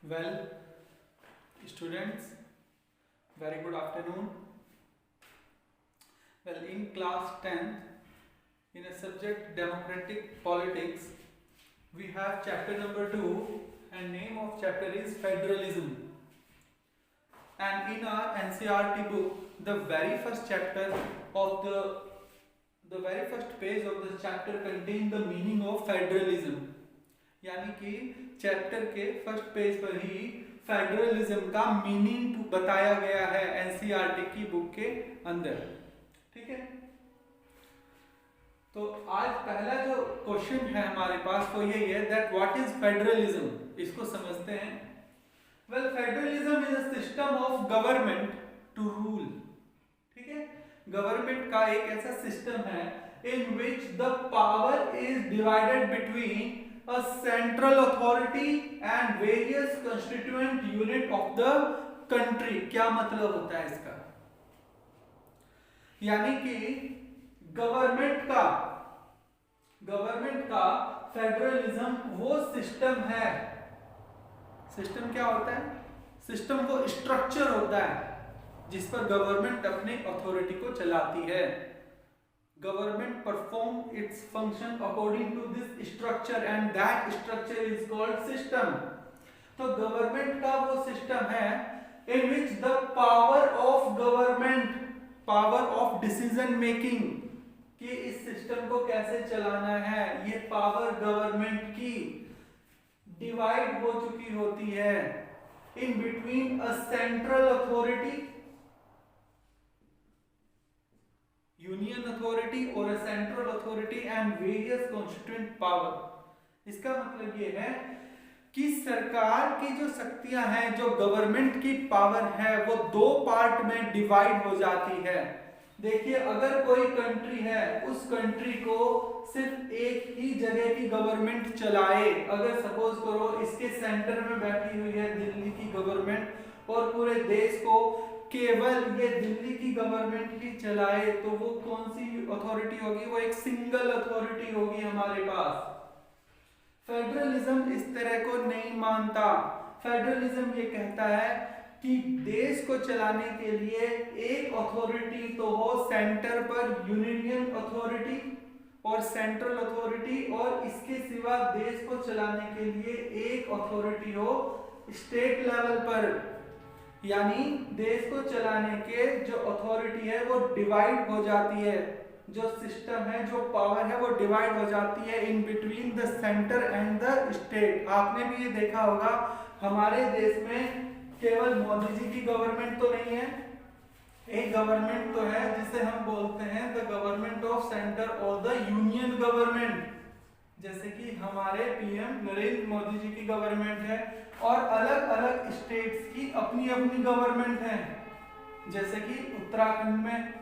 Well, students, very good afternoon. Well, in class 10th, in a subject democratic politics, we have chapter number 2 and name of chapter is federalism. And in our NCERT book, the very first chapter of the very first page of the chapter contain the meaning of federalism. यानी कि chapter के first page पर ही federalism का meaning बताया गया है NCERT की book के अंदर। ठीक है, तो आज पहला जो क्वेश्चन है हमारे पास वो यही है दैट व्हाट इज फेडरलिज्म। इसको समझते हैं। Well, federalism is a system of government to rule. ठीक है, गवर्नमेंट का एक ऐसा सिस्टम है in which the power is divided between a central authority and various constituent unit of the country। क्या मतलब होता है इसका? यानी कि गवर्नमेंट का फेडरलिज्म वो सिस्टम है। सिस्टम क्या होता है? सिस्टम वो स्ट्रक्चर होता है जिस पर गवर्नमेंट अपने अथॉरिटी को चलाती है। Government perform its function according to this structure and that structure is called system। तो गवर्नमेंट का वो सिस्टम है in which the power of government, power of decision making, कि इस सिस्टम को कैसे चलाना है, ये पावर गवर्नमेंट की डिवाइड हो चुकी होती है in between a central authority, union authority और central authority and various constituent power. इसका मतलब ये है कि सरकार की जो शक्तियां हैं, जो गवर्नमेंट की पावर है, वो दो पार्ट में डिवाइड हो जाती है। देखिए, अगर कोई कंट्री है, उस कंट्री को सिर्फ एक ही जगह की गवर्नमेंट चलाए, अगर सपोज करो इसके सेंटर में बैठी हुई है दिल्ली की गवर्नमेंट और पूरे देश को केवल ये दिल्ली की गवर्नमेंट ही चलाए, तो वो कौन सी अथॉरिटी होगी? वो एक सिंगल अथॉरिटी होगी हमारे पास। फेडरलिज्म इस तरह को नहीं मानता। फेडरलिज्म ये कहता है कि देश को चलाने के लिए एक अथॉरिटी तो हो सेंटर पर, यूनियन अथॉरिटी और सेंट्रल अथॉरिटी, और इसके सिवा देश को चलाने के लिए एक अथॉरिटी हो स्टेट लेवल पर। यानी देश को चलाने के जो अथॉरिटी है वो डिवाइड हो जाती है, जो सिस्टम है, जो पावर है वो डिवाइड हो जाती है in between the centre and the state. आपने भी ये देखा होगा हमारे देश में केवल मोदी जी की गवर्नमेंट तो नहीं है, एक गवर्नमेंट तो है जिसे हम बोलते हैं द गवर्नमेंट ऑफ सेंटर और द यूनियन गवर्नमेंट। जैसे कि हमारे पीएम नरेंद्र मोदी जी की गवर्नमेंट है और अलग अलग स्टेट्स की अपनी अपनी गवर्नमेंट है। जैसे कि उत्तराखंड में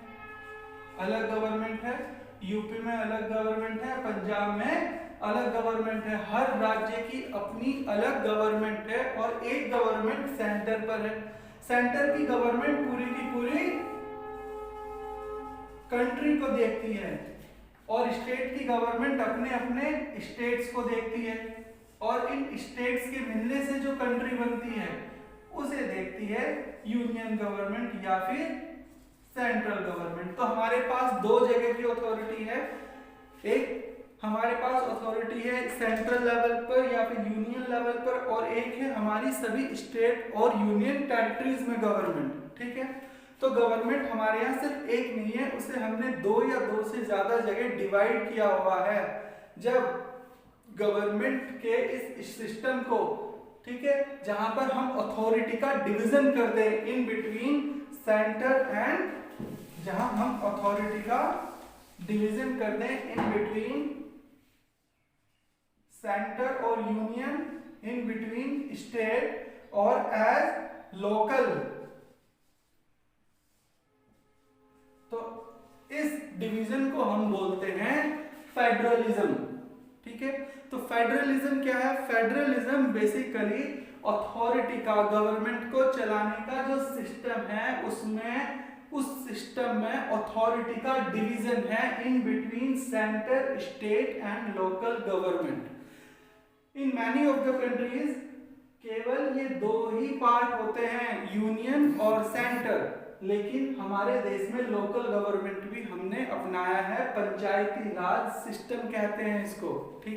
अलग गवर्नमेंट है, यूपी में अलग गवर्नमेंट है, पंजाब में अलग गवर्नमेंट है। हर राज्य की अपनी अलग गवर्नमेंट है और एक गवर्नमेंट सेंटर पर है। सेंटर की गवर्नमेंट पूरी की पूरी कंट्री को देखती है और स्टेट की गवर्नमेंट अपने अपने स्टेट्स को देखती है, और इन स्टेट्स के मिलने से जो कंट्री बनती है उसे देखती है यूनियन गवर्नमेंट या फिर सेंट्रल गवर्नमेंट। तो हमारे पास दो जगह की अथॉरिटी है। एक हमारे पास अथॉरिटी है सेंट्रल लेवल पर या फिर यूनियन लेवल पर, और एक है हमारी सभी स्टेट और यूनियन टेरिटरीज में गवर्नमेंट। ठीक है, तो गवर्नमेंट हमारे यहाँ सिर्फ एक नहीं है, उसे हमने दो या दो से ज्यादा जगह डिवाइड किया हुआ है। जब गवर्नमेंट के इस सिस्टम को, ठीक है, जहां पर हम अथॉरिटी का डिवीजन कर दें इन बिटवीन सेंटर एंड, जहां हम अथॉरिटी का डिवीजन कर दें इन बिटवीन सेंटर और यूनियन, इन बिटवीन स्टेट और एज लोकल, तो इस डिवीजन को हम बोलते हैं फेडरलिज्म। ठीक है, तो फेडरलिज्म क्या है? फेडरलिज्म बेसिकली अथॉरिटी का, गवर्नमेंट को चलाने का जो सिस्टम है उसमें, उस सिस्टम में अथॉरिटी का डिवीजन है in between centre, state and local government. In many of the countries केवल ये दो ही पार्ट होते हैं, यूनियन और सेंटर। लेकिन हमारे देश में लोकल गवर्नमेंट भी हमने अपनाया है, पंचायती राज सिस्टम कहते हैं इसको, ठीक